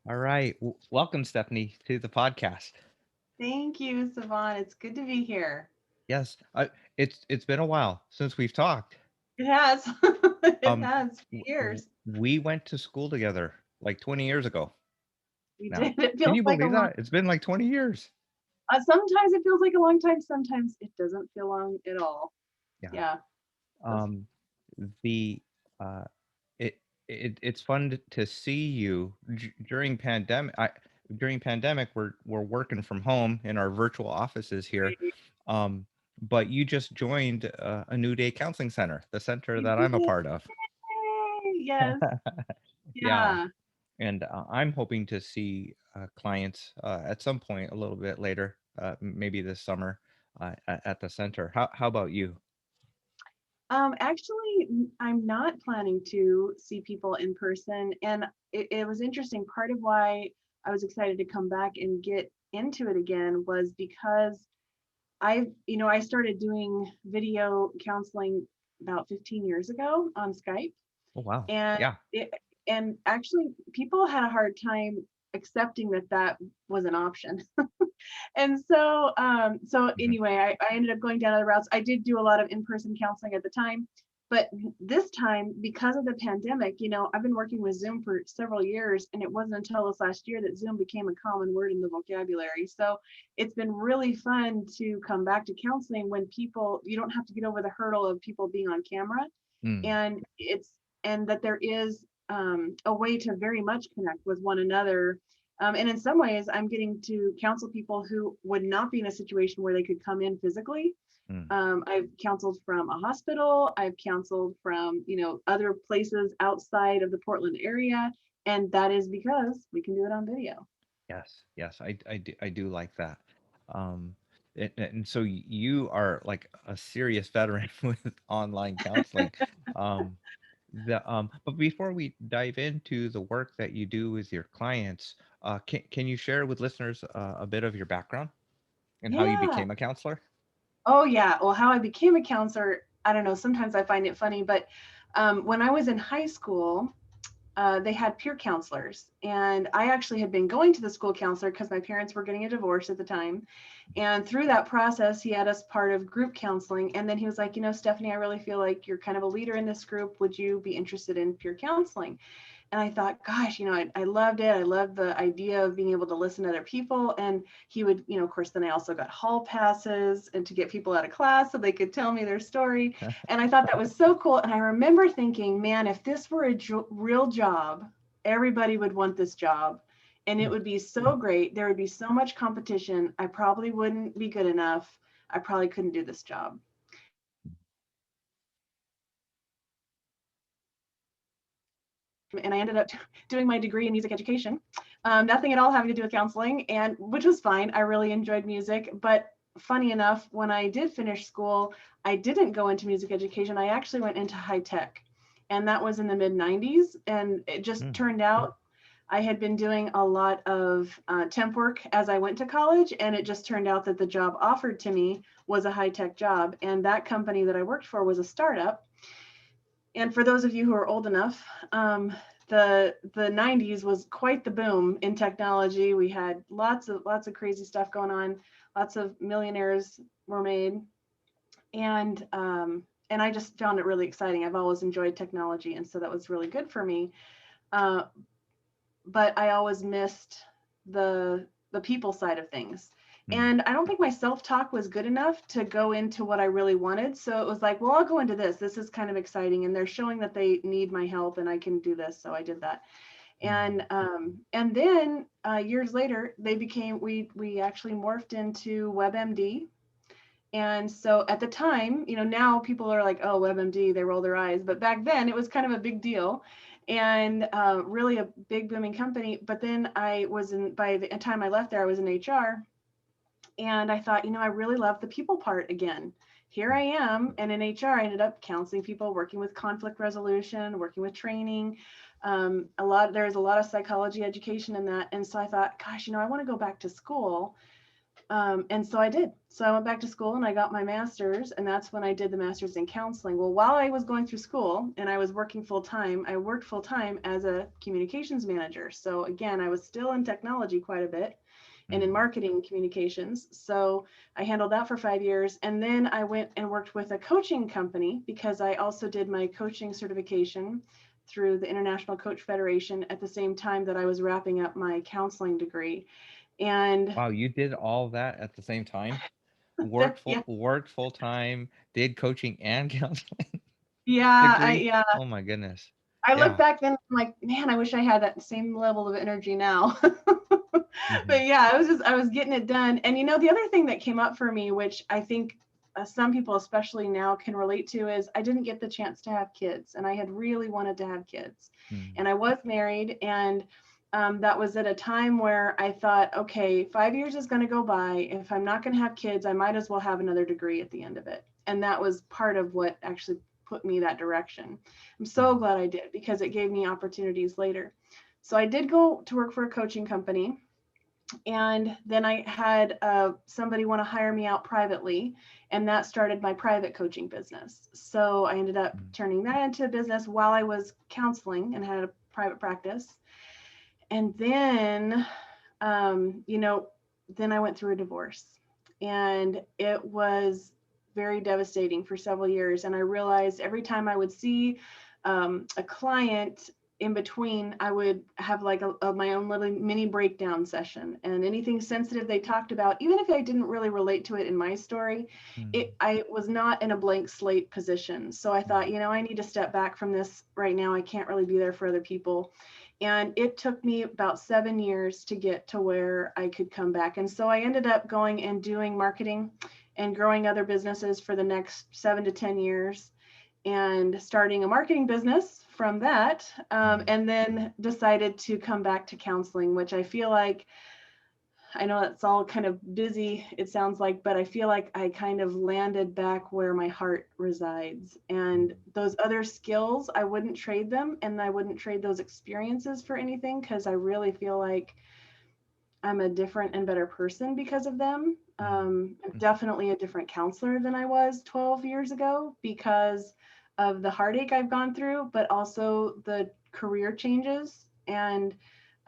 All right. Welcome, Stephanie, to the podcast. Thank you, Savon. It's good to be here. Yes, it's been a while since we've talked. It has. It Um, has for years. we went to school together like 20 years ago We now. did. It Can feels you like a believe long. that? It's been like 20 years. Sometimes it feels like a long time. Sometimes it doesn't feel long at all. Yeah. Yeah. That's, Um, the uh, it it's fun to see you during pandemic. During pandemic, we're working from home in our virtual offices here. great. Um, but you just joined a New Day Counseling Center, the center that I'm a part of. Yes. Yeah, Yeah. and I'm hoping to see clients at some point a little bit later, maybe this summer, at the center. How about you? Actually, I'm not planning to see people in person, and it was interesting. Part of why I was excited to come back and get into it again was because I started doing video counseling about 15 years ago on Skype, Oh wow, and yeah. it, and actually people had a hard time accepting that that was an option. And so Mhm. anyway, I ended up going down other routes. I did do a lot of in-person counseling at the time, but this time, because of the pandemic, I've been working with Zoom for several years, and it wasn't until this last year that Zoom became a common word in the vocabulary. So it's been really fun to come back to counseling when people, you don't have to get over the hurdle of people being on camera, Mm, and that there is a way to very much connect with one another. And in some ways, I'm getting to counsel people who would not be in a situation where they could come in physically. mm. I've counseled from a hospital. I've counseled from, other places outside of the Portland area. And that is because we can do it on video. Yes, yes, I do like that. Um, and so you are like a serious veteran with online counseling. Um, but before we dive into the work that you do with your clients, can you share with listeners a bit of your background and how you Yeah. became a counselor? Oh, yeah. Well, how I became a counselor, I don't know. Sometimes I find it funny, but when I was in high school, they had peer counselors. And I actually had been going to the school counselor because my parents were getting a divorce at the time. And through that process, he had us part of group counseling. And then he was like, Stephanie, I really feel like you're kind of a leader in this group. Would you be interested in peer counseling? And I thought, gosh, I loved it. I loved the idea of being able to listen to other people. And he would, of course, then I also got hall passes and to get people out of class so they could tell me their story. And I thought that was so cool. And I remember thinking, man, if this were a real job, everybody would want this job. And it would be so great. There would be so much competition. I probably wouldn't be good enough. I probably couldn't do this job. And I ended up doing my degree in music education. Nothing at all having to do with counseling, and which was fine. I really enjoyed music, but funny enough, when I did finish school, I didn't go into music education. I actually went into high tech, and that was in the mid 90s. And it just Mm, turned out I had been doing a lot of temp work as I went to college, and it just turned out that the job offered to me was a high tech job. And that company that I worked for was a startup. And for those of you who are old enough, the 90s was quite the boom in technology. We had lots of crazy stuff going on. Lots of millionaires were made, and I just found it really exciting. I've always enjoyed technology, and so that was really good for me. Uh, but I always missed the people side of things. mm, And I don't think my self-talk was good enough to go into what I really wanted. So it was like, well, I'll go into this. This is kind of exciting. And they're showing that they need my help and I can do this. So I did that. And then years later, we actually morphed into WebMD. And so at the time, now people are like, oh, WebMD, they roll their eyes. But back then it was kind of a big deal and really a big booming company. But then by the time I left there, I was in HR. And I thought, I really love the people part again. Here mm, I am. And in HR, I ended up counseling people, working with conflict resolution, working with training. There's a lot of psychology education in that. And so I thought, gosh, I want to go back to school. And so I did. So I went back to school and I got my master's, and that's when I did the master's in counseling. Well, while I was going through school and I was working full time, I worked full time as a communications manager. So again, I was still in technology quite a bit and in Mm. marketing communications. So I handled that for 5 years. And then I went and worked with a coaching company because I also did my coaching certification through the International Coach Federation at the same time that I was wrapping up my counseling degree. And Wow, you did all that at the same time? yeah, Worked full time, did coaching and counseling degree? yeah, Oh my goodness. I look Yeah. back then, I'm like, man, I wish I had that same level of energy now. Hmm. But yeah, I was getting it done. And the other thing that came up for me, which I think some people, especially now, can relate to, is I didn't get the chance to have kids, and I had really wanted to have kids. Mm. And I was married, and that was at a time where I thought, okay, 5 years is going to go by. If I'm not going to have kids, I might as well have another degree at the end of it. And that was part of what actually put me that direction. I'm so Mm. glad I did because it gave me opportunities later. So I did go to work for a coaching company, and then I had somebody want to hire me out privately, and that started my private coaching business. So I ended up Mm. turning that into a business while I was counseling and had a private practice. And then, then I went through a divorce, and it was very devastating for several years. And I realized every time I would see a client in between, I would have like my own little mini breakdown session, and anything sensitive they talked about, even if I didn't really relate to it in my story, Mm. I was not in a blank slate position. So I thought, Mm. I need to step back from this right now. I can't really be there for other people. And it took me about 7 years to get to where I could come back. And so I ended up going and doing marketing and growing other businesses for the next 7 to 10 years, and starting a marketing business from that. Mm. And then decided to come back to counseling, which I feel like, I know it's all kind of busy, it sounds like, but I feel like I kind of landed back where my heart resides. Mm. And those other skills, I wouldn't trade them, and I wouldn't trade those experiences for anything, because I really feel like I'm a different and better person because of them. Mm. I'm Mm. definitely a different counselor than I was 12 years ago because of the heartache I've gone through, but also the career changes. And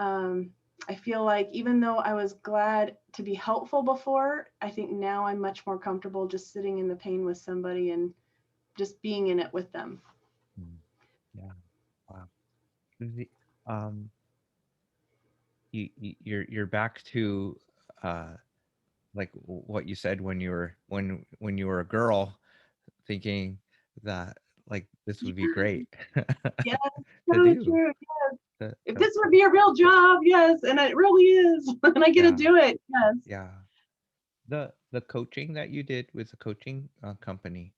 um, I feel like even though I was glad to be helpful before, I think now I'm much more comfortable just sitting in the pain with somebody and just being in it with them. Mm. Yeah. Wow. The, um, you're back to uh like what you said when you were when you were a girl, thinking that like this would be great Yeah, to so do. true. If To this would be a real job, yes, and it really is, and I get to yeah, do it, yes. yeah. The coaching that you did with the coaching company,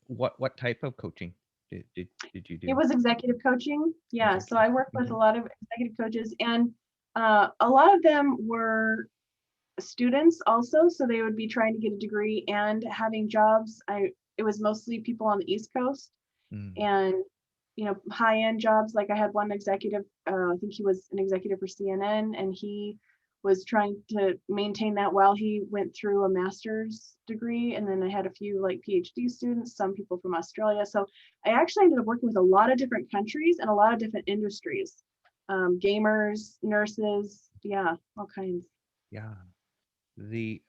what type of coaching did you It do? was executive coaching. Yeah. So Executive. I work with Mm-hmm. a lot of executive coaches, and a lot of them were students also. So they would be trying to get a degree and having jobs. It was mostly people on the East Coast, Mm. and high end jobs. Like I had one executive, I think he was an executive for CNN, and he was trying to maintain that while he went through a master's degree. And then I had a few like PhD students, some people from Australia. So I actually ended up working with a lot of different countries and a lot of different industries, gamers, nurses, yeah, all kinds. Yeah. The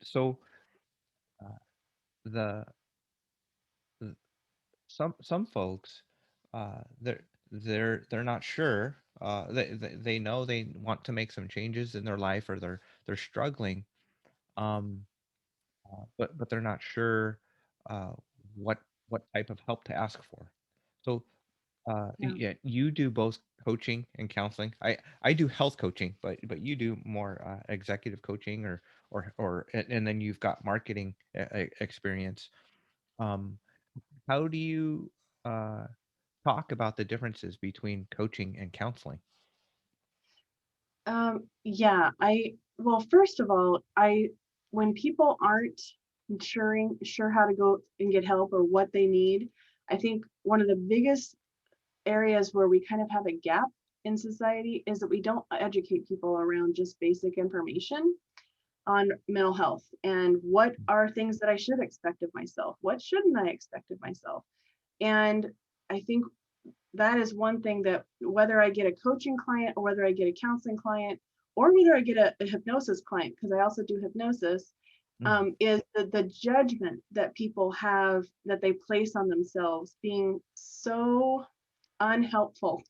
so uh, the some folks they're not sure, they know they want to make some changes in their life, or they're struggling, um but they're not sure uh what type of help to ask for. So Yeah. yeah, you do both coaching and counseling. I do health coaching, but you do more executive coaching, or and then you've got marketing experience. um how do you uh talk about the differences between coaching and counseling? Yeah, well, first of all, when people aren't sure how to go and get help or what they need, I think one of the biggest areas where we kind of have a gap in society is that we don't educate people around just basic information. on mental health and what are things that I should expect of myself, what shouldn't I expect of myself. And I think that is one thing that whether I get a coaching client or whether I get a counseling client or whether I get a hypnosis client, because I also do hypnosis, Mm. is the judgment that people have that they place on themselves being so unhelpful.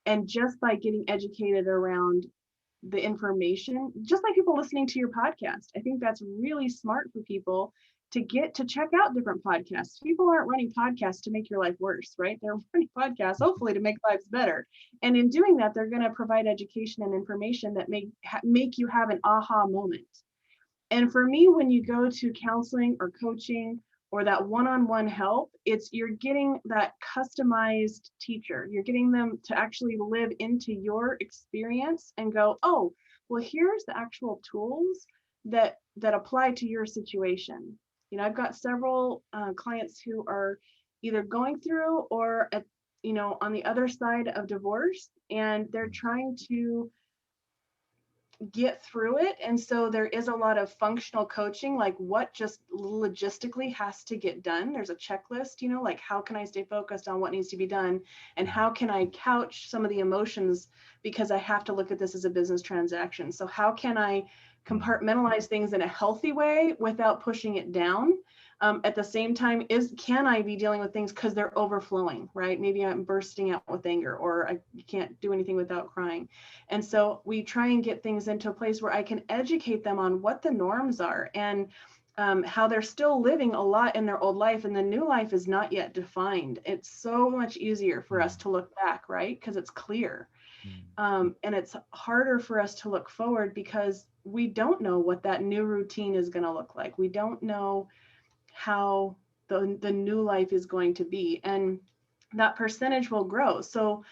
And just by getting educated around the information, just like people listening to your podcast, I think that's really smart for people to get to check out different podcasts. People aren't running podcasts to make your life worse, right? They're running podcasts hopefully to make lives better. And in doing that, they're going to provide education and information that make you have an aha moment. And for me, when you go to counseling or coaching or that one-on-one help, it's you're getting that customized teacher. You're getting them to actually live into your experience and go, oh, well, here's the actual tools that apply to your situation. You know, I've got several clients who are either going through or at, on the other side of divorce, and they're trying to get through it. And so there is a lot of functional coaching, like what just logistically has to get done. There's a checklist, like how can I stay focused on what needs to be done? And how can I couch some of the emotions, because I have to look at this as a business transaction. So how can I compartmentalize things in a healthy way without pushing it down? At the same time, can I be dealing with things because they're overflowing, right? Maybe I'm bursting out with anger, or I can't do anything without crying. And so we try and get things into a place where I can educate them on what the norms are, and how they're still living a lot in their old life and the new life is not yet defined. It's so much easier for us to look back, right? Because it's clear. And it's harder for us to look forward because we don't know what that new routine is going to look like. We don't know how the new life is going to be, and that percentage will grow. So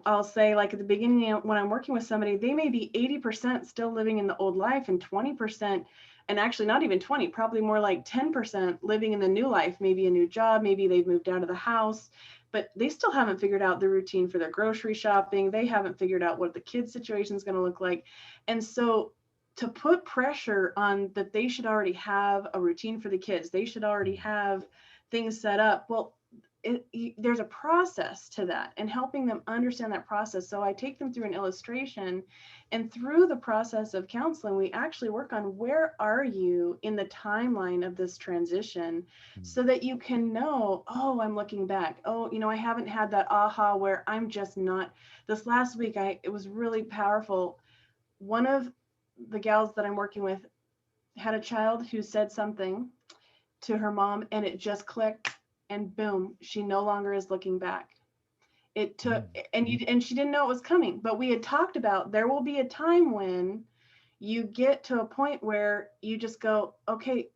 I'll say, like at the beginning, when I'm working with somebody, they may be 80% still living in the old life and 20%, and actually not even 20, probably more like 10% living in the new life, maybe a new job, maybe they've moved out of the house, but they still haven't figured out the routine for their grocery shopping. They haven't figured out what the kids' situation is going to look like. And so to put pressure on that they should already have a routine for the kids, they should already have things set up. Well, there's a process to that, and helping them understand that process. So I take them through an illustration, and through the process of counseling, we actually work on where are you in the timeline of this transition, so that you can know, oh, I'm looking back. Oh, I haven't had that aha where I'm just not. This last week, it was really powerful. One of the gals that I'm working with had a child who said something to her mom, and it just clicked, and boom, she no longer is looking back. It took, and she didn't know it was coming, but we had talked about there will be a time when you get to a point where you just go, okay,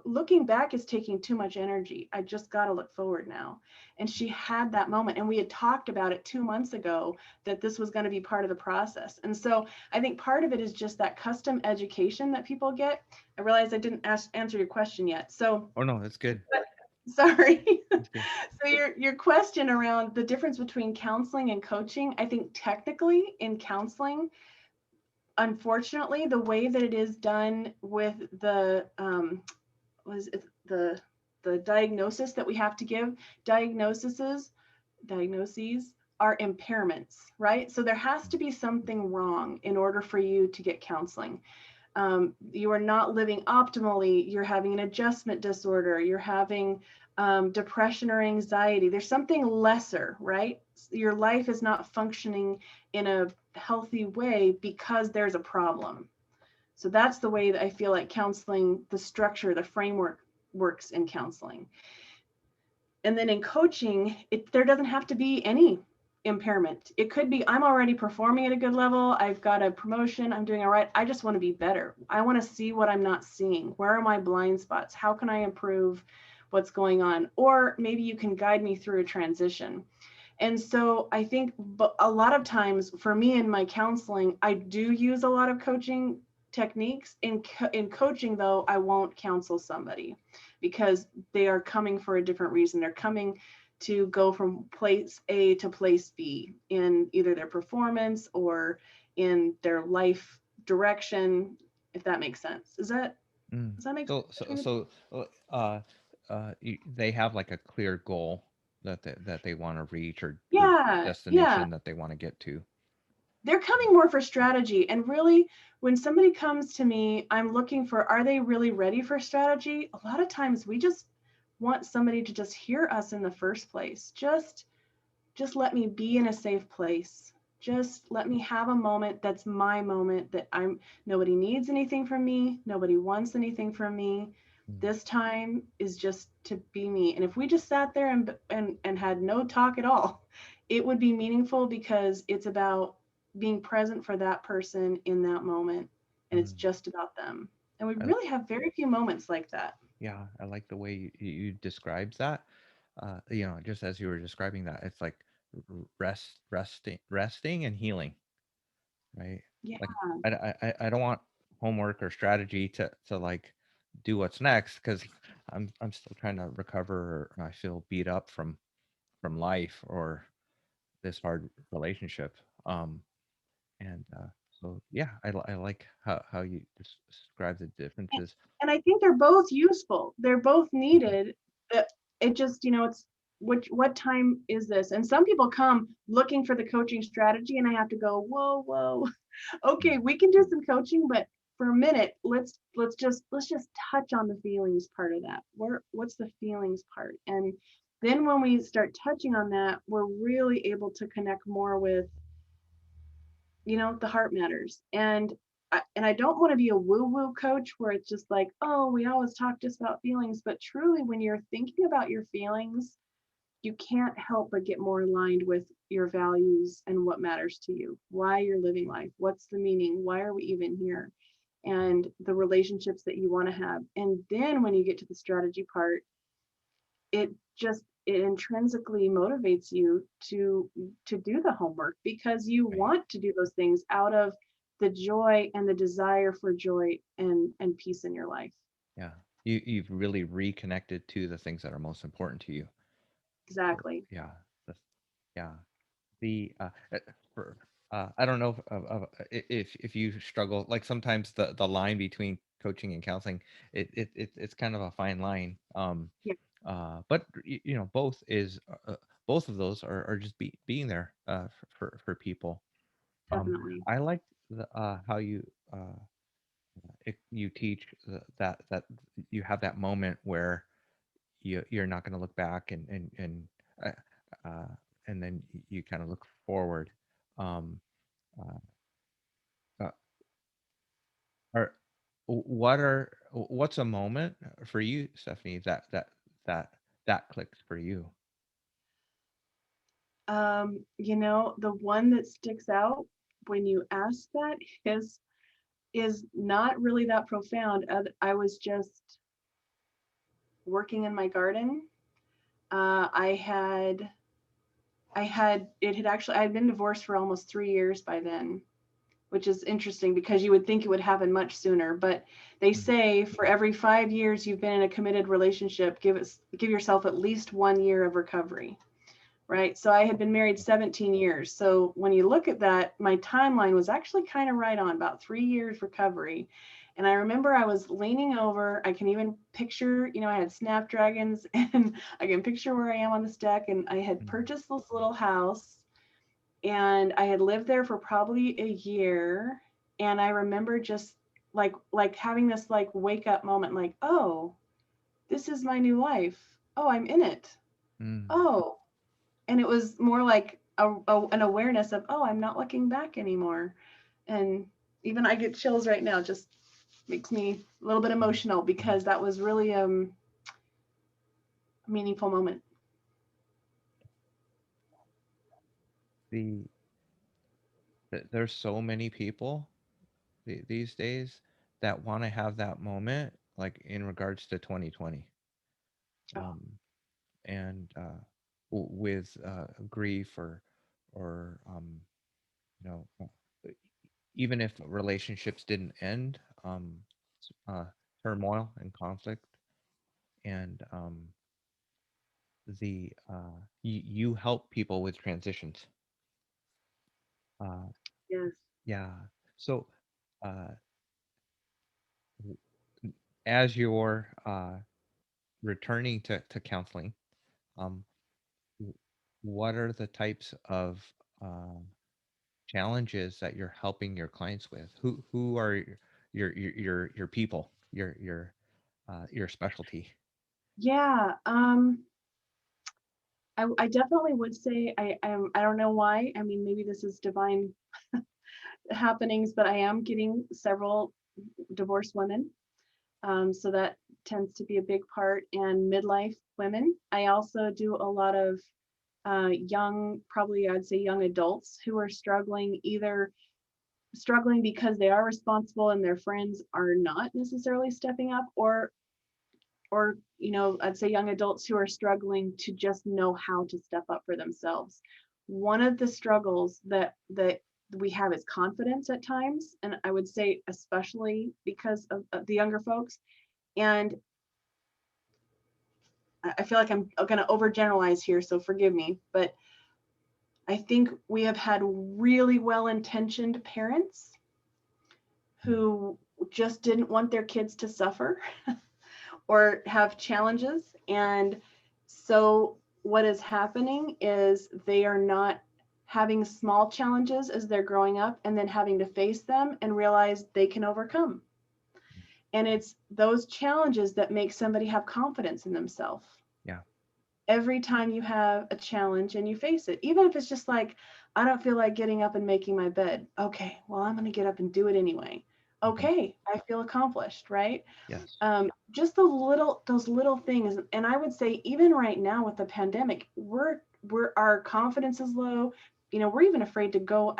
looking back is taking too much energy. I just got to look forward now. And she had that moment. And we had talked about it 2 months ago that this was going to be part of the process. And so I think part of it is just that custom education that people get. I realize I didn't answer your question yet. So, Oh no, that's good. sorry. That's good. So your question around the difference between counseling and coaching, I think technically in counseling, unfortunately, the way that it is done with the was it the diagnosis that we have to give, diagnoses are impairments, right? So there has to be something wrong in order for you to get counseling. You are not living optimally. You're having an adjustment disorder. You're having depression or anxiety. There's something lesser, right? Your life is not functioning in a healthy way because there's a problem. So that's the way that I feel like counseling, the structure, the framework works in counseling. And then in coaching, there doesn't have to be any impairment. It could be, I'm already performing at a good level. I've got a promotion. I'm doing all right. I just want to be better. I want to see what I'm not seeing. Where are my blind spots? How can I improve what's going on? Or maybe you can guide me through a transition. And so I think a lot of times for me in my counseling, I do use a lot of coaching techniques. In coaching, though, I won't counsel somebody because they are coming for a different reason. They're coming to go from place A to place B in either their performance or in their life direction, if that makes sense. Mm. Does that make sense So so between the two? so they have like a clear goal that they want to reach, or Yeah, yeah. destination that they want to get to. They're coming more for strategy. And really, when somebody comes to me, I'm looking for, are they really ready for strategy? A lot of times we just want somebody to just hear us in the first place. Just let me be in a safe place. Just let me have a moment that's my moment, that I'm nobody needs anything from me, nobody wants anything from me. Mm. This time is just to be me. And if we just sat there and had no talk at all, it would be meaningful because it's about being present for that person in that moment, and it's Mm. just about them. And we I, really have very few moments like that. yeah, I like the way you describes that. Just as you were describing that, it's like resting and healing, right? Yeah, Like I don't want homework or strategy to like do what's next, because I'm still trying to recover, or I feel beat up from life or this hard relationship. And so yeah, I like how you describe the differences. and I think they're both useful. They're both needed. Uh, It just, it's what time is this? And some people come looking for the coaching strategy, and I have to go, whoa, whoa, okay, we can do some coaching, but for a minute, let's just touch on the feelings part of that. What's the feelings part? And then when we start touching on that, we're really able to connect more with, the heart matters. And I don't want to be a woo woo coach where it's just like, oh, we always talk just about feelings. But truly, when you're thinking about your feelings, you can't help but get more aligned with your values and what matters to you, why you're living life, what's the meaning, why are we even here, and the relationships that you want to have. And then when you get to the strategy part, it intrinsically motivates you to do the homework because you Right. want to do those things out of the joy and the desire for joy and peace in your life. Yeah, you've really reconnected to the things that are most important to you. So Exactly. yeah, that's, yeah. The for I don't know if you struggle, like sometimes the line between coaching and counseling, it's kind of a fine line. Yeah, But both of those are just being there for people. definitely. I like the how you teach that you have that moment where you're not going to look back, uh, uh, and then you kind of look forward. Um, uh, uh, are what's a moment for you, Stephanie, that that clicked for you? The one that sticks out when you ask that is not really that profound. I was just working in my garden. uh, i had I had been divorced for almost 3 years by then, which is interesting because you would think it would happen much sooner. But they Mm. say for every 5 years you've been in a committed relationship, give yourself at least 1 year of recovery. Right. So I had been married 17 years. So when you look at that, my timeline was actually kind of right on, about 3 years recovery. And I remember I was leaning over. I can even picture, I had snapdragons and I can picture where I am on this deck. And I had Mm. purchased this little house and I had lived there for probably a year. And I remember just like having this like wake up moment, like, oh, this is my new life. Oh, I'm in it. Mm. Oh, and it was more like an awareness of, oh, I'm not looking back anymore. And even I get chills right now, just makes me a little bit Mm. emotional Mm. because that was really a meaningful moment. the there's so many people these days that want to have that moment, like in regards to 2020. Oh, um and with grief, or even if relationships didn't end, uh, turmoil and conflict, and you help people with transitions. Uh, yes. Yeah. So, uh, w- as you're returning to counseling, um, w- what are the types of um, challenges that you're helping your clients with? Who are your people, your specialty? Yeah, I definitely would say I don't know why. I mean, maybe this is divine happenings, but I am getting several divorced women. So that tends to be a big part, and midlife women. I also do a lot of young, probably I'd say young adults who are struggling, either struggling because they are responsible and their friends are not necessarily stepping up, or I'd say young adults who are struggling to just know how to step up for themselves. One of the struggles that we have is confidence at times, and I would say especially because of the younger folks. And I feel like I'm going to overgeneralize here, so forgive me, but I think we have had really well-intentioned parents who just didn't want their kids to suffer or have challenges. And so what is happening is they are not having small challenges as they're growing up and then having to face them and realize they can overcome. And it's those challenges that make somebody have confidence in themselves. Yeah. Every time you have a challenge and you face it, even if it's just like, I don't feel like getting up and making my bed. Okay, well, I'm going to get up and do it anyway. Mhm. Okay, I feel accomplished, right? Yes. Just those little things. And I would say even right now with the pandemic, we're our confidence is low. We're even afraid to go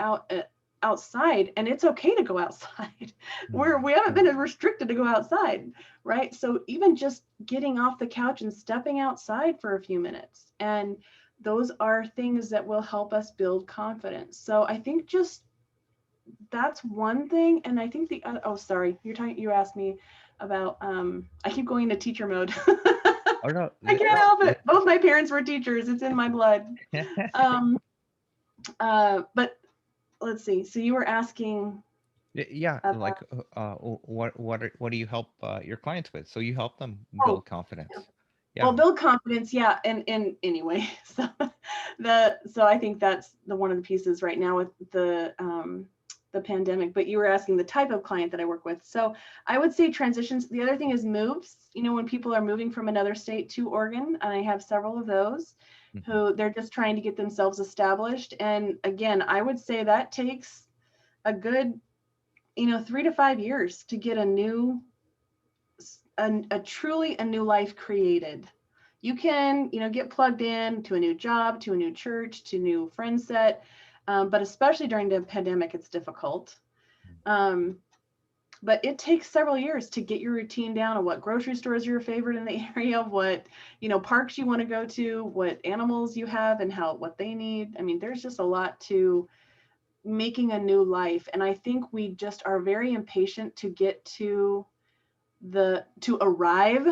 outside, and it's okay to go outside. We Mm. haven't been restricted to go outside, right? So even just getting off the couch and stepping outside for a few minutes, and those are things that will help us build confidence. So I think just that's one thing. And I think oh, sorry, you asked me about I keep going into teacher mode. Oh no. I can't help it. Both my parents were teachers. It's in my blood. um but let's see, so you were asking Yeah, about, like what do you help your clients with? So you help them oh, build confidence. well, Yeah. build confidence, yeah. And anyway, so I think that's one of the pieces right now with the pandemic. But you were asking the type of client that I work with. So I would say transitions. The other thing is moves. When people are moving from another state to Oregon, and I have several of those Mhm. who they're just trying to get themselves established. And again, I would say that takes a good 3 to 5 years to get a truly a new life created. You can, get plugged in to a new job, to a new church, to new friend set, but especially during the pandemic, it's difficult. Um, but it takes several years to get your routine down of what grocery stores are your favorite in the area, of what parks you want to go to, what animals you have, and what they need. I mean, there's just a lot to making a new life, and I think we just are very impatient to get to arrive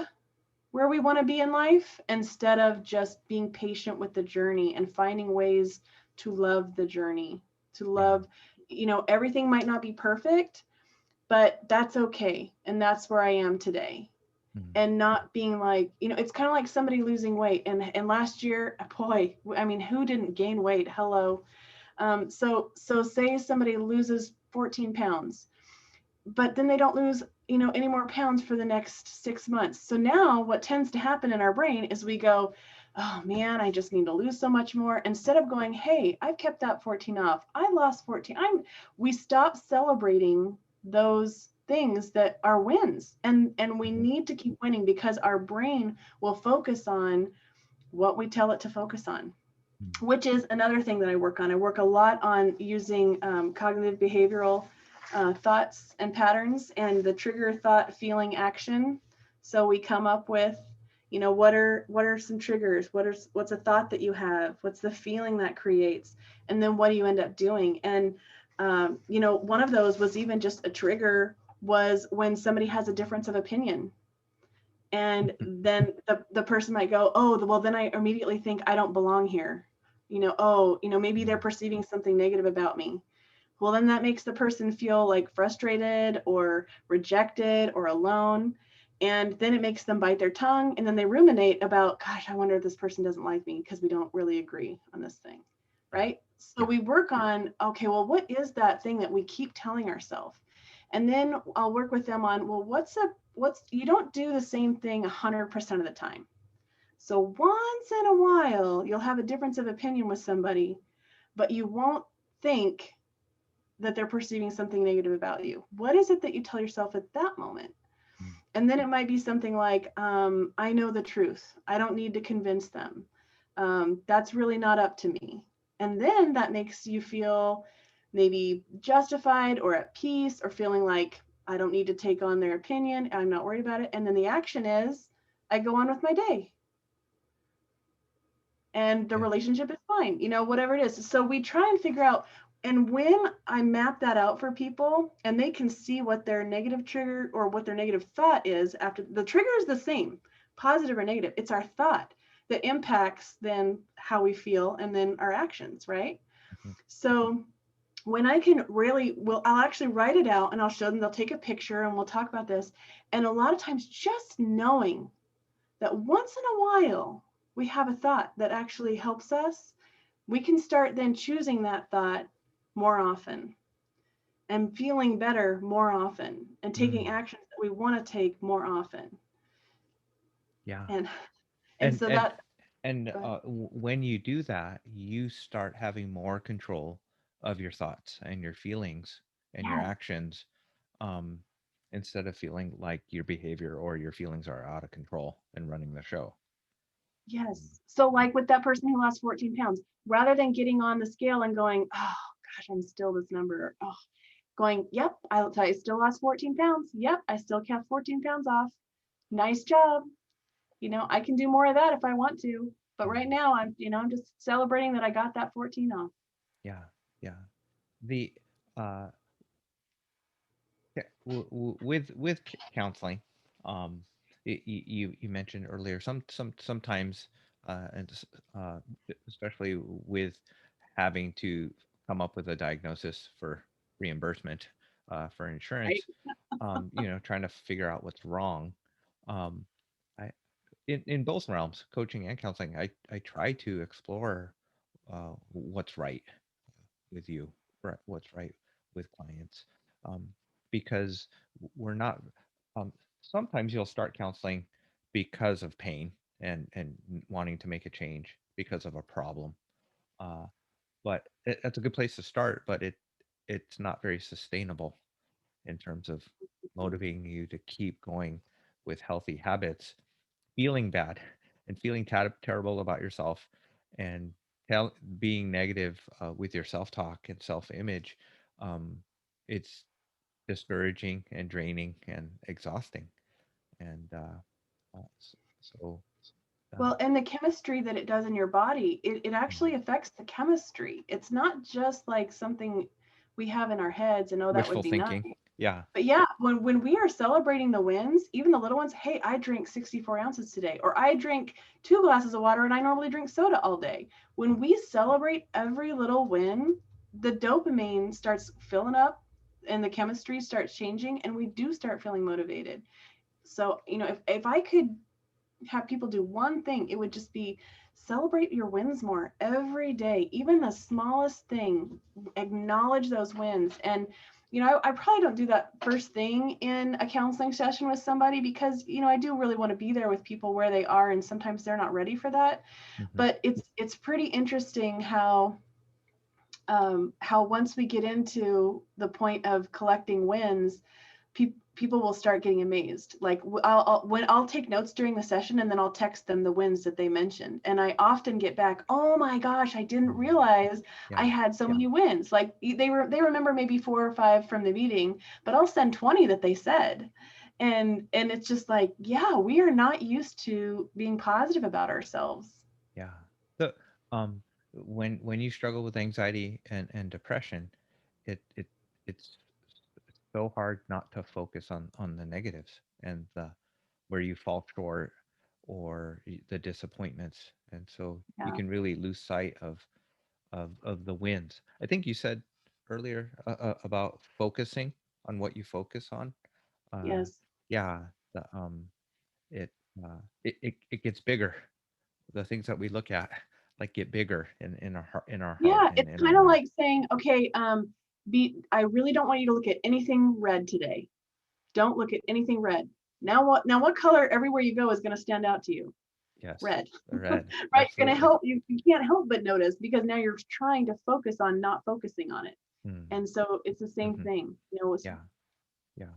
where we want to be in life, instead of just being patient with the journey and finding ways to love the journey, to Yeah. love, everything might not be perfect, but that's okay. And that's where I am today. Mm. And not being like, it's kind of like somebody losing weight. And last year, boy, I mean, who didn't gain weight? Hello. So say somebody loses 14 pounds, but then they don't lose any more pounds for the next 6 months. So now what tends to happen in our brain is we go, oh man, I just need to lose so much more, instead of going, hey, I've kept that 14 off, I lost 14. We stop celebrating those things that are wins, and we Mhm. need to keep winning, because our brain will focus on what we tell it to focus on, Mm. which is another thing that I work on. I work a lot on using cognitive behavioral thoughts and patterns, and the trigger, thought, feeling, action. So we come up with, what are some triggers? What's a thought that you have? What's the feeling that creates? And then what do you end up doing? And one of those was even just a trigger, was when somebody has a difference of opinion. And then the person might go, oh, well, then I immediately think I don't belong here. Oh, maybe they're Mm. perceiving something negative about me. Well, then that makes the person feel like frustrated or rejected or alone. And then it makes them bite their tongue, and then they ruminate about, gosh, I wonder if this person doesn't like me because we don't really agree on this thing. Yeah. Right. So Yeah. we work on, okay, well, what is that thing that we keep telling ourselves? And then I'll work with them on, well, you don't do the same thing 100% of the time. So once in a while, you'll have a difference of opinion with somebody, but you won't think that they're perceiving something negative about you. What is it that you tell yourself at that moment? Mm. And then it might be something like, I know the truth. I don't need to convince them. That's really not up to me. And then that makes you feel maybe justified or at peace or feeling like I don't need to take on their opinion. I'm not worried about it. And then the action is I go on with my day and the Yeah. relationship is fine, whatever it is. So we try and figure out, and when I map that out for people and they can see what their negative trigger or what their negative thought is, after the trigger is the same, positive or negative, it's our thought that impacts then how we feel and then our actions, right? Mhm. So when I can really, well, I'll actually write it out and I'll show them, they'll take a picture and we'll talk about this. And a lot of times just knowing that once in a while we have a thought that actually helps us, we can start then choosing that thought more often and feeling better more often and taking Mm. actions that we want to take more often. Yeah. And and And so and that and go ahead. when you do that, you start having more control of your thoughts and your feelings and your Yes, actions, um, instead of feeling like your behavior or your feelings are out of control and running the show. Mm. yes. So like with that person who lost 14 pounds, rather than getting on the scale and going, oh gosh, I'm still this number. Oh, going, yep, I still lost 14 pounds. Yep, I still kept 14 pounds off. Nice job. I can do more of that if I want to. But right Mm. now I'm just celebrating that I got that 14 off. Yeah, yeah. The uh, with counseling, you mentioned earlier, sometimes, and especially with having to come up with a diagnosis for reimbursement, for Right. insurance, trying to figure out what's wrong. um, I in both realms, coaching and counseling, I try to explore what's right with you, right, what's right with clients, um, because we're not. Um, Sometimes you'll start counseling because of pain and wanting to make a change because of a problem, uh, but that's a good place to start. But it's not very sustainable in terms of motivating you to keep going with healthy habits. Feeling bad and feeling terrible about yourself, and being negative, with your self-talk and self-image, um, it's discouraging and draining and exhausting. And so, uh, Well, and the chemistry that it does in your body, it mm, actually affects the chemistry. It's not just like something we have in our heads and, oh, that would wishful be nice. thinking. Yeah. But yeah, when we are celebrating the wins, even the little ones, hey, I drink 64 ounces today, or I drink 2 glasses of water and I normally drink soda all day. When we celebrate every little win, the dopamine starts filling up and the chemistry starts changing, and we do start feeling motivated. So, if I could have people do one thing, it would just be celebrate your wins more every day, even the smallest thing. Acknowledge those wins. And I probably don't do that first thing in a counseling session with somebody because I do really want to be there with people where they are, and sometimes they're not ready for that. Hmm. But it's pretty interesting how once we get into the point of collecting wins, people will start getting amazed. Like I'll take notes during the session and then I'll text them the wins that they mentioned, and I often get back, oh my gosh, I didn't realize I Yeah. had so many wins. Like they remember maybe 4 or 5 from the meeting, but I'll send 20 that they said. And it's just like, yeah, we are not used to being positive about ourselves. Yeah. So, um, when you struggle with anxiety and depression, it it's so hard not to focus on the negatives and the where you fall short, or the disappointments, and so you Yeah. can really lose sight of the wins. I think you said earlier about focusing on what you focus on. Uh, Yes. yeah, the, it, it gets bigger. The things that we look at like get bigger in our heart Yeah, and it's in our kind of mind. like saying, okay, I really don't want you to look at anything red today. Don't look at anything red. Now what color everywhere you go is going to stand out to you? Yes, Red. the red, Right? You're going to absolutely. help you can't help but notice because now you're trying to focus on not focusing on it. Mm, And so it's the same hmm. thing. It's Yeah, yeah.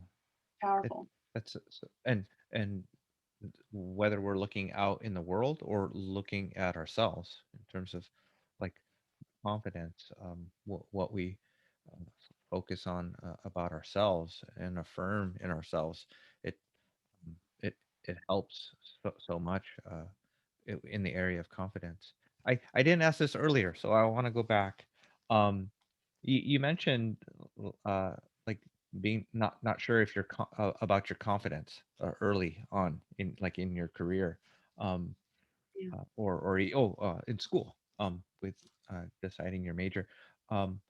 It, powerful. and whether we're looking out in the world or looking at ourselves in terms of like confidence, what we uh, focus on about ourselves and affirm in ourselves, it it it helps so much in the area of confidence. I didn't ask this earlier, so I want to go back. You mentioned uh, like being not sure if you're about your confidence early on in your career, um, Yeah. in school with deciding your major. Um,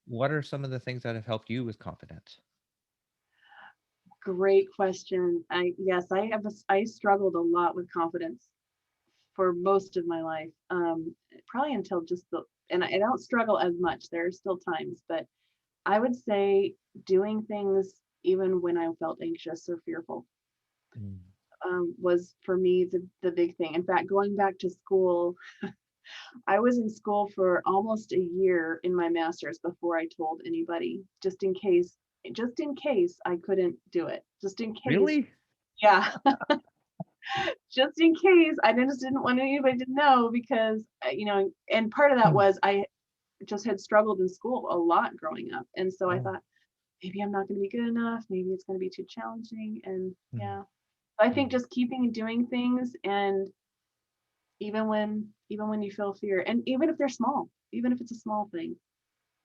what are some of the things that have helped you with confidence? Great question. I struggled a lot with confidence for most of my life. Probably until I don't struggle as much. There are still times, but I would say doing things even when I felt anxious or fearful Mm, was for me the big thing. In fact, going back to school, I was in school for almost a year in my master's before I told anybody, just in case I couldn't do it, just in case. really? Yeah, just in case. I just didn't want anybody to know because, and part of that Hmm. was I just had struggled in school a lot growing up. And so I Oh. thought, maybe I'm not going to be good enough. Maybe it's going to be too challenging. And Mm, yeah, I think mm. just keeping and doing things, and even when you feel fear, and even if they're small, even if it's a small thing.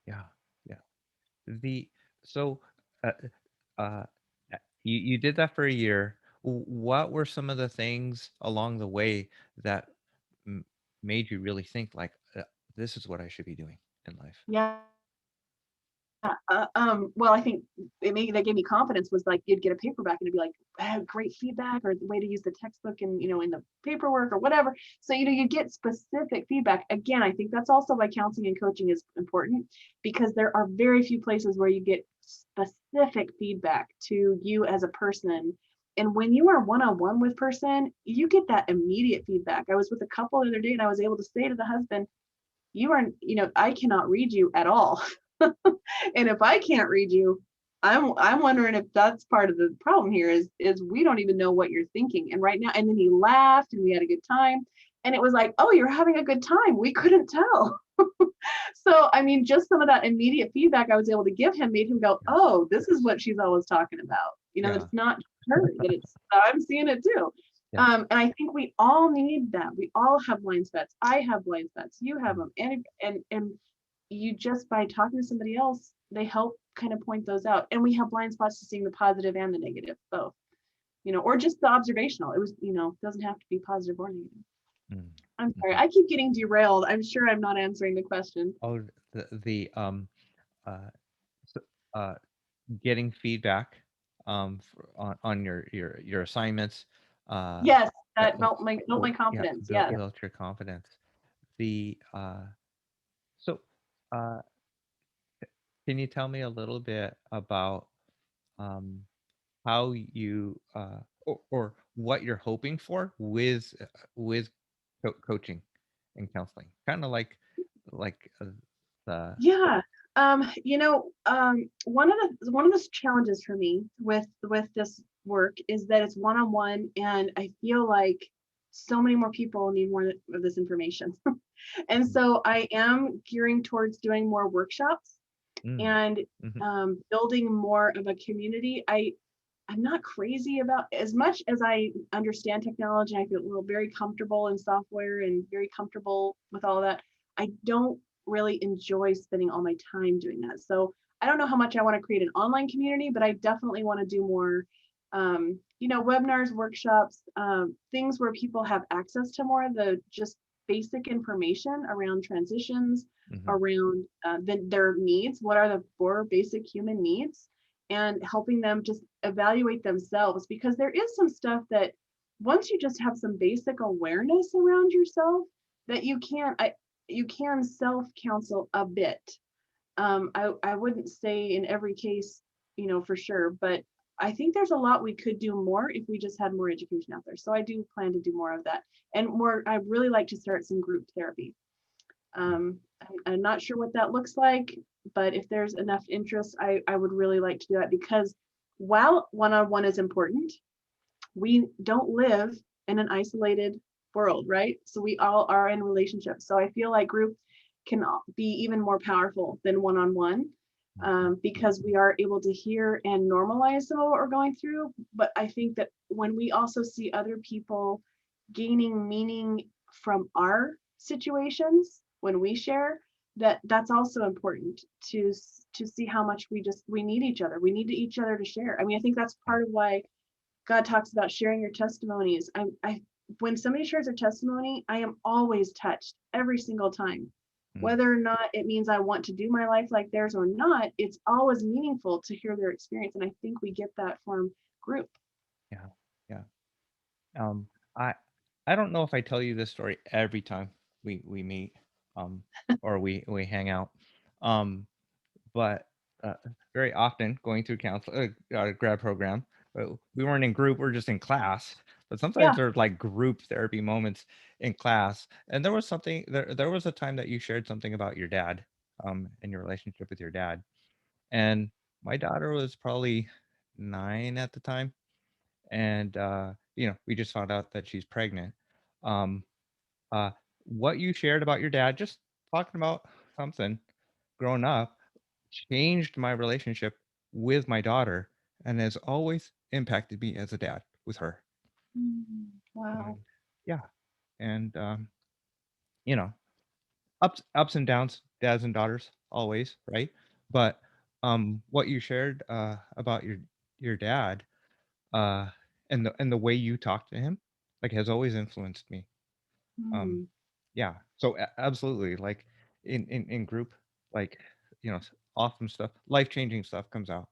Yeah, yeah. The so uh, uh, you did that for a year. What were some of the things along the way that m- made you really think like this is what I should be doing in life? Yeah. Well, I think that gave me confidence was like you'd get a paperback and it'd be like, great feedback or the way to use the textbook and in the paperwork or whatever. So you get specific feedback. Again, I think that's also why counseling and coaching is important, because there are very few places where you get specific feedback to you as a person. And when you are one-on-one with person, you get that immediate feedback. I was with a couple the other day and I was able to say to the husband, I cannot read you at all. And if I can't read you, I'm wondering if that's part of the problem here is we don't even know what you're thinking. And right now, and then he laughed and we had a good time. And it was like, oh, you're having a good time. We couldn't tell. So I mean, just some of that immediate feedback I was able to give him made him go, Yes, oh, this is yes, what she's always talking about. That yeah, it's not her, that it's I'm seeing it too. yes. And I think we all need that. We all have blind spots. I have blind spots. You have Mm, them, and you just by talking to somebody else, they help kind of point those out. And we have blind spots to seeing the positive and the negative, both. Or just the observational. It was, doesn't have to be positive or negative. mm, I'm sorry, mhm. I keep getting derailed. I'm sure I'm not answering the question. Oh, the uh, so, uh, getting feedback on your assignments uh, Yes, that that built my yeah confidence. Yes. built your confidence. The so uh, can you tell me a little bit about um, how you or what you're hoping for with coaching and counseling? Kind of like the Yeah. One of the challenges for me with this work is that it's one-on-one, and I feel like so many more people need more of this information. And mm, so I am gearing towards doing more workshops mm, and mhm, building more of a community. I'm not crazy about, as much as I understand technology. I feel very comfortable in software and very comfortable with all of that. I don't really enjoy spending all my time doing that. So I don't know how much I want to create an online community, but I definitely want to do more, webinars, workshops, things where people have access to more of the just basic information around transitions, Hmm. around their needs. What are the four basic human needs? And helping them just evaluate themselves, because there is some stuff that once you just have some basic awareness around yourself, that you can self counsel a bit. I wouldn't say in every case, for sure, but I think there's a lot we could do more if we just had more education out there. So I do plan to do more of that, and more. I'd really like to start some group therapy. I'm not sure what that looks like, but if there's enough interest, I would really like to do that, because while one-on-one is important, we don't live in an isolated world, right? So we all are in relationships. So I feel like group can be even more powerful than one-on-one, because we are able to hear and normalize some of what we're going through. But I think that when we also see other people gaining meaning from our situations when we share, that's also important to see how much we need each other. We need each other to share. I mean, I think that's part of why God talks about sharing your testimonies. I when somebody shares a testimony, I am always touched every single time. Whether or not it means I want to do my life like theirs or not, it's always meaningful to hear their experience. And I think we get that from group. Yeah, yeah. Um, I I don't know if I tell you this story every time we meet, um, or we hang out, um, but uh, very often going through grad program, we weren't in group, we're just in class. But sometimes Yeah. there's like group therapy moments in class, and there was a time that you shared something about your dad, and your relationship with your dad, and my daughter was probably 9 at the time, and we just found out that she's pregnant. Um, uh, what you shared about your dad, just talking about something growing up, changed my relationship with my daughter and has always impacted me as a dad with her. Wow. And yeah, and you know, ups and downs, dads and daughters always, right? But what you shared about your dad, uh and the way you talk to him, like, has always influenced me. um Hmm. yeah, so absolutely, like, in group, like, awesome stuff, life-changing stuff comes out,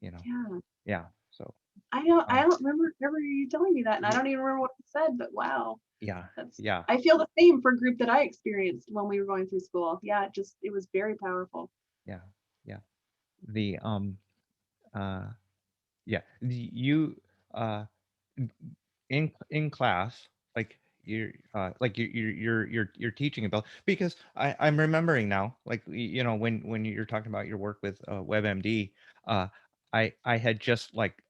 you know Yeah. yeah, so I um don't remember you telling me that, and I don't even remember what you said, but wow. yeah, That's yeah, I feel the same for group that I experienced when we were going through school. Yeah, it was very powerful. yeah, yeah, the uh you uh in class, like, you're teaching about, because I'm remembering now, like, when you're talking about your work with WebMD, uh I had just, like,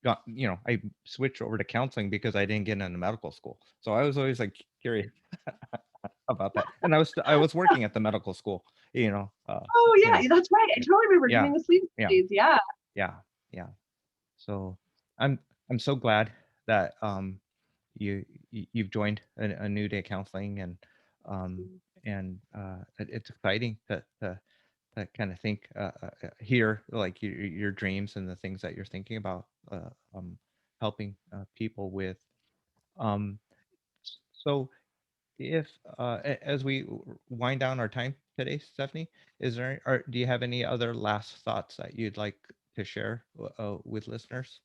I switched over to counseling because I didn't get into medical school, so I was always, like, curious about that, and I was working at the medical school, Oh, you know yeah, that's right. I yeah, totally remember yeah, doing the sleep yeah, studies. Yeah. yeah, yeah. So I'm I'm so glad that you've joined a new day counseling, and it's exciting to kind of think, hear, like, your dreams and the things that you're thinking about, helping people with. Um, so if as we wind down our time today, Stephanie, do you have any other last thoughts that you'd like to share with listeners?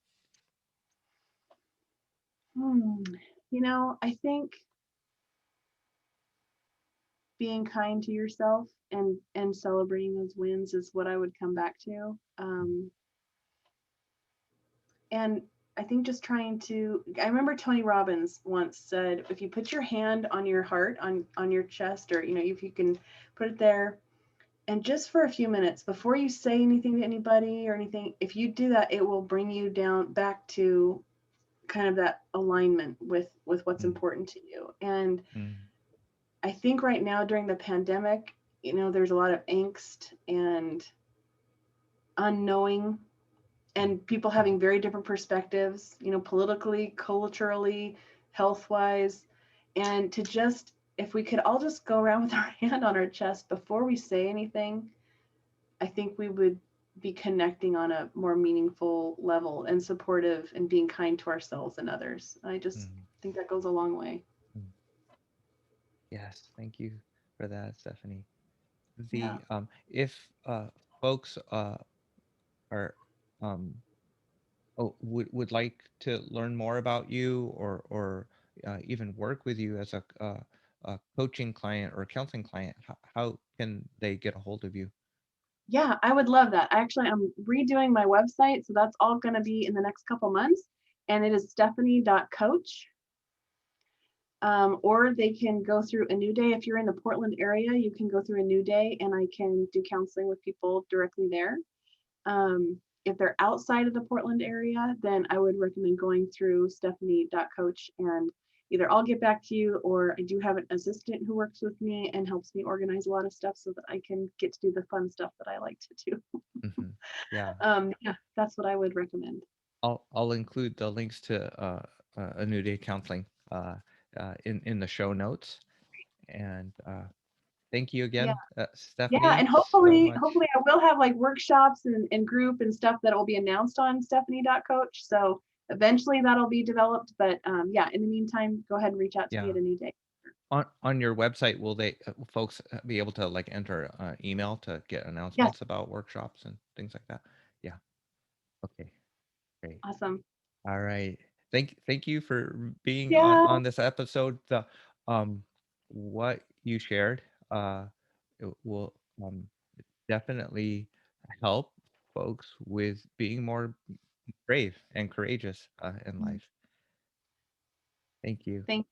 Hmm. I think being kind to yourself and celebrating those wins is what I would come back to. And I think just trying to I remember Tony Robbins once said, if you put your hand on your heart, on your chest, or if you can put it there, and just for a few minutes before you say anything to anybody or anything, if you do that, it will bring you down back to kind of that alignment with what's Mm, important to you. And mm, I think right now during the pandemic, there's a lot of angst and unknowing, and people having very different perspectives, politically, culturally, health wise. And to just, if we could all just go around with our hand on our chest before we say anything, I think we would be connecting on a more meaningful level and supportive and being kind to ourselves and others. I just mm, think that goes a long way. mm. Yes, thank you for that, Stephanie. Yeah. The if folks are um would like to learn more about you, or even work with you as a coaching client or a counseling client, how can they get a hold of you? Yeah, I would love that. Actually, I'm redoing my website, so that's all going to be in the next couple months. And it is stephanie.coach. Or they can go through a new day. If you're in the Portland area, you can go through a new day and I can do counseling with people directly there. If they're outside of the Portland area, then I would recommend going through stephanie.coach, and either I'll get back to you or I do have an assistant who works with me and helps me organize a lot of stuff so that I can get to do the fun stuff that I like to do. Hmm. Yeah, Yeah, that's what I would recommend. I'll include the links to a New Day Counseling in the show notes. And thank you Yeah. again, Yeah, Stephanie, and so hopefully much. I will have like workshops and group and stuff that will be announced on stephanie.coach. So eventually that'll be developed. But yeah, in the meantime, go ahead and reach out to me Yeah. at a new day. On your website, will they folks be able to like enter email to get Yes, announcements about workshops and things like that? Yeah. Okay. Great. awesome. All right. Thank you for being Yeah, on this episode. The um what you shared it will definitely help folks with being more brave and courageous in life. Thank you. thank